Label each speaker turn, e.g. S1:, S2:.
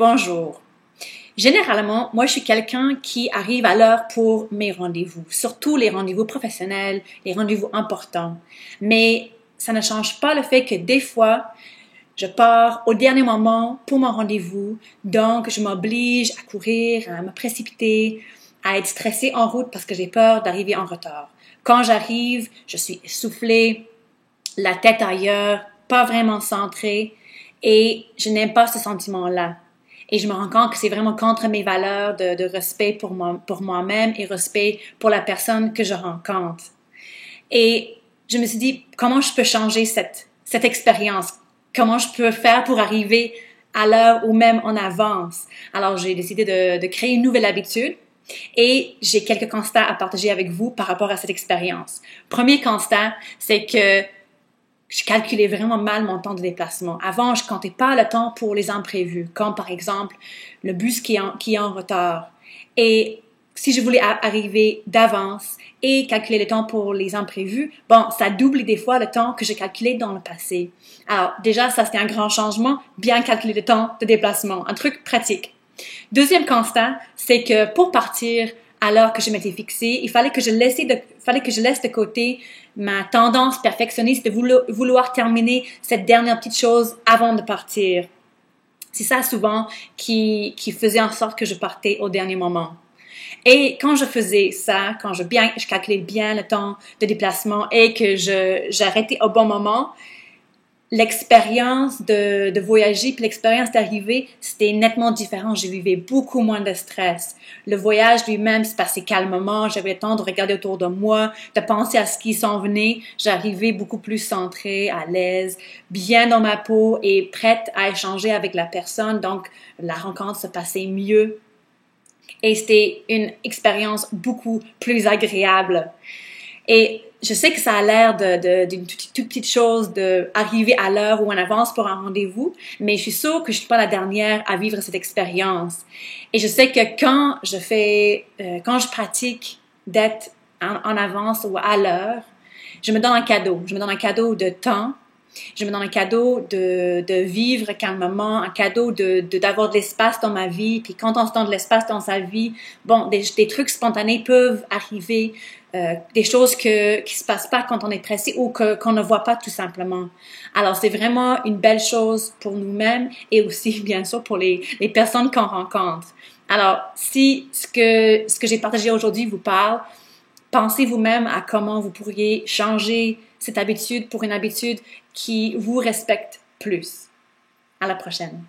S1: Bonjour. Généralement, moi, je suis quelqu'un qui arrive à l'heure pour mes rendez-vous, surtout les rendez-vous professionnels, les rendez-vous importants. Mais ça ne change pas le fait que des fois, je pars au dernier moment pour mon rendez-vous, donc je m'oblige à courir, à me précipiter, à être stressée en route parce que j'ai peur d'arriver en retard. Quand j'arrive, je suis essoufflée, la tête ailleurs, pas vraiment centrée, et je n'aime pas ce sentiment-là. Et je me rends compte que c'est vraiment contre mes valeurs de respect pour moi-même et respect pour la personne que je rencontre. Et je me suis dit, comment je peux changer cette expérience? Comment je peux faire pour arriver à l'heure ou même en avance? Alors, j'ai décidé de créer une nouvelle habitude et j'ai quelques constats à partager avec vous par rapport à cette expérience. Premier constat, c'est que je calculais vraiment mal mon temps de déplacement. Avant, je comptais pas le temps pour les imprévus, comme par exemple le bus qui est en retard. Et si je voulais arriver d'avance et calculer le temps pour les imprévus, bon, ça double des fois le temps que j'ai calculé dans le passé. Alors, déjà, ça, c'était un grand changement, bien calculer le temps de déplacement, un truc pratique. Deuxième constat, c'est que pour partir à l'heure que je m'étais fixée, il fallait que je laisse de côté ma tendance perfectionniste de vouloir terminer cette dernière petite chose avant de partir. C'est ça souvent qui faisait en sorte que je partais au dernier moment. Et quand je faisais ça, quand je calculais bien le temps de déplacement et que j'arrêtais au bon moment, l'expérience de voyager puis l'expérience d'arriver, c'était nettement différent. Je vivais beaucoup moins de stress. Le voyage lui-même se passait calmement. J'avais le temps de regarder autour de moi, de penser à ce qui s'en venait. J'arrivais beaucoup plus centrée, à l'aise, bien dans ma peau et prête à échanger avec la personne. Donc, la rencontre se passait mieux. Et c'était une expérience beaucoup plus agréable. Et je sais que ça a l'air d'une toute petite chose d'arriver à l'heure ou en avance pour un rendez-vous, mais je suis sûre que je suis pas la dernière à vivre cette expérience. Et je sais que quand je pratique d'être en avance ou à l'heure, je me donne un cadeau. Je me donne un cadeau de temps. Je me donne un cadeau de vivre calmement, un cadeau d'avoir de l'espace dans ma vie. Puis quand on se donne de l'espace dans sa vie, bon, des trucs spontanés peuvent arriver, des choses qui se passent pas quand on est pressé ou qu'on ne voit pas tout simplement. Alors c'est vraiment une belle chose pour nous-mêmes et aussi bien sûr pour les personnes qu'on rencontre. Alors si ce que j'ai partagé aujourd'hui vous parle, pensez vous-même à comment vous pourriez changer cette habitude pour une habitude qui vous respecte plus. À la prochaine.